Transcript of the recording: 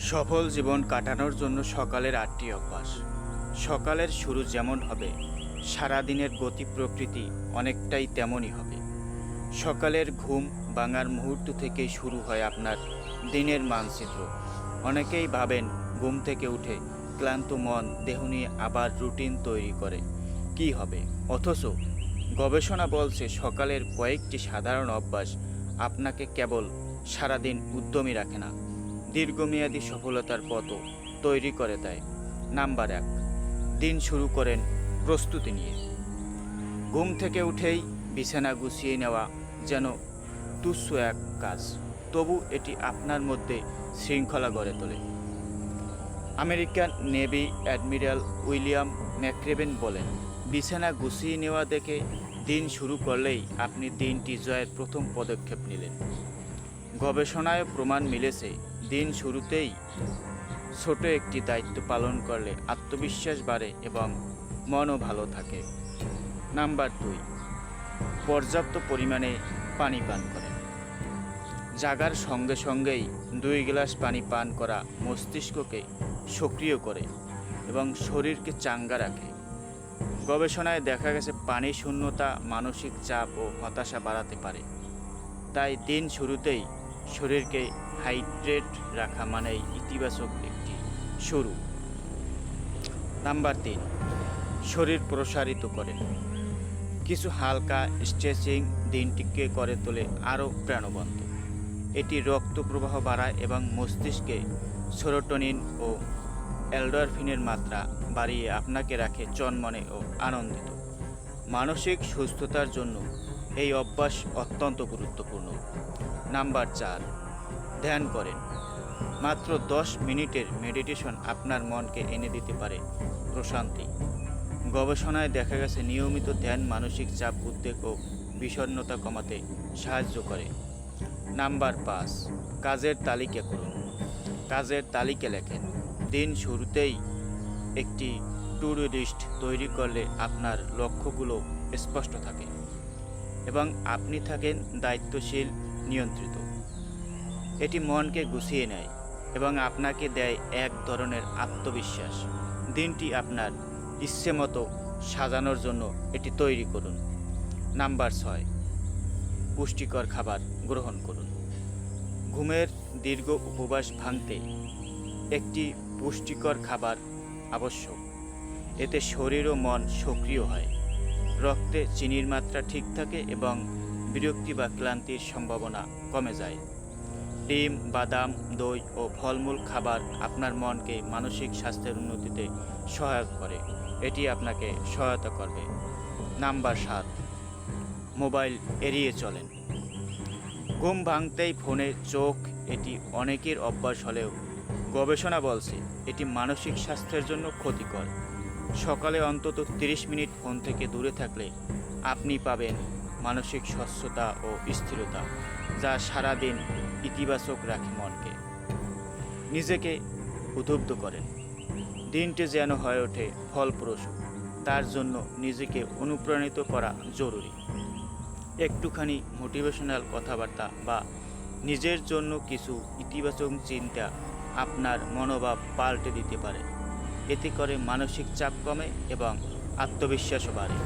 সফল জীবন কাটানোর জন্য সকালের ৮টি অভ্যাস। সকালের শুরু যেমন হবে, সারাদিনের গতি প্রকৃতি অনেকটাই তেমনই হবে। সকালের ঘুম ভাঙার মুহূর্ত থেকেই শুরু হয় আপনার দিনের মানচিত্র। অনেকেই ভাবেন ঘুম থেকে উঠে ক্লান্ত মন দেহ নিয়ে আবার রুটিন তৈরি করে কি হবে, অথচ গবেষণা বলছে সকালের কয়েকটি সাধারণ অভ্যাস আপনাকে কেবল সারাদিন উদ্যমী রাখে না, দীর্ঘমেয়াদী সফলতার পথও তৈরি করে দেয়। নাম্বার ১, দিন শুরু করেন প্রস্তুতি নিয়ে। ঘুম থেকে উঠেই বিছানা গুছিয়ে নেওয়া যেন তুচ্ছ এক কাজ, তবু এটি আপনার মধ্যে শৃঙ্খলা গড়ে তোলে। আমেরিকান নেভি অ্যাডমিরাল উইলিয়াম ম্যাক্রেবেন বলেন, বিছানা গুছিয়ে নেওয়া দেখে দিন শুরু করলেই আপনি দিনটি জয়ের প্রথম পদক্ষেপ নিলেন। গবেষণায় প্রমাণ মিলেছে, দিন শুরুতেই ছোট একটি দায়িত্ব পালন করলে আত্মবিশ্বাস বাড়ে এবং মনও ভালো থাকে। নাম্বার ২, পর্যাপ্ত পরিমাণে পানি পান করেন। জাগার সঙ্গে সঙ্গেই ২ গ্লাস পানি পান করা মস্তিষ্ককে সক্রিয় করে এবং শরীরকে চাঙ্গা রাখে। গবেষণায় দেখা গেছে পানি শূন্যতা মানসিক চাপ ও হতাশা বাড়াতে পারে। তাই দিন শুরুতেই শরীরকে হাইড্রেট রাখা মানেই ইতিবাচক একটি শুরু। নাম্বার ৩, শরীর প্রসারিত করেন। কিছু হালকা স্ট্রেচিং দিনটিকে করে তোলে আরও প্রাণবন্ত। এটি রক্ত প্রবাহ বাড়ায় এবং মস্তিষ্কে সেরোটোনিন ও এন্ডোরফিনের মাত্রা বাড়িয়ে আপনাকে রাখে চনমনে ও আনন্দিত। মানসিক সুস্থতার জন্য এই অভ্যাস অত্যন্ত গুরুত্বপূর্ণ। নাম্বার ৪, ধ্যান করেন। মাত্র ১০ মিনিটের মেডিটেশন আপনার মনকে এনে দিতে পারে প্রশান্তি। গবেষণায় দেখা গেছে নিয়মিত ধ্যান মানসিক চাপ, উদ্বেগ ও বিষণ্ণতা কমাতে সাহায্য করে। নাম্বার ৫, কাজের তালিকা করুন। কাজের তালিকা লেখেন। দিন শুরুতেই একটি টু ডু লিস্ট তৈরি করলে আপনার লক্ষ্যগুলো স্পষ্ট থাকে এবং আপনি থাকেন দায়িত্বশীল, নিয়ন্ত্রিত। এটি মনকে গুছিয়ে নেয় এবং আপনাকে দেয় এক ধরনের আত্মবিশ্বাস। দিনটি আপনার ইচ্ছে মতো সাজানোর জন্য এটি তৈরি করুন। নাম্বার ৬, পুষ্টিকর খাবার গ্রহণ করুন। ঘুমের দীর্ঘ উপবাস ভাঙতে একটি পুষ্টিকর খাবার আবশ্যক। এতে শরীর ও মন সক্রিয় হয়, রক্তে চিনির মাত্রা ঠিক থাকে এবং বিরক্তি বা ক্লান্তির সম্ভাবনা কমে যায়। ডিম, বাদাম, দই ও ফলমূল খাবার আপনার মনকে মানসিক স্বাস্থ্যের উন্নতিতে সহায়ক করে। এটি আপনাকে সহায়তা করবে। নাম্বার ৭, মোবাইল এড়িয়ে চলেন। ঘুম ভাঙতেই ফোনে চোখ, এটি অনেকের অভ্যাস হলেও গবেষণা বলছে এটি মানসিক স্বাস্থ্যের জন্য ক্ষতিকর। সকালে অন্তত ৩০ মিনিট ফোন থেকে দূরে থাকলে আপনি পাবেন মানসিক স্বচ্ছতা ও স্থিরতা, যা সারাদিন ইতিবাচক রাখে মনকে। নিজেকে উদ্বুদ্ধ করেন। দিনটি যেন হয়ে ওঠে ফলপ্রসূ, তার জন্য নিজেকে অনুপ্রাণিত করা জরুরি। একটুখানি মোটিভেশনাল কথাবার্তা বা নিজের জন্য কিছু ইতিবাচক চিন্তা আপনার মনোভাব পাল্টে দিতে পারে। এতে করে মানসিক চাপ কমে এবং আত্মবিশ্বাসও বাড়ে।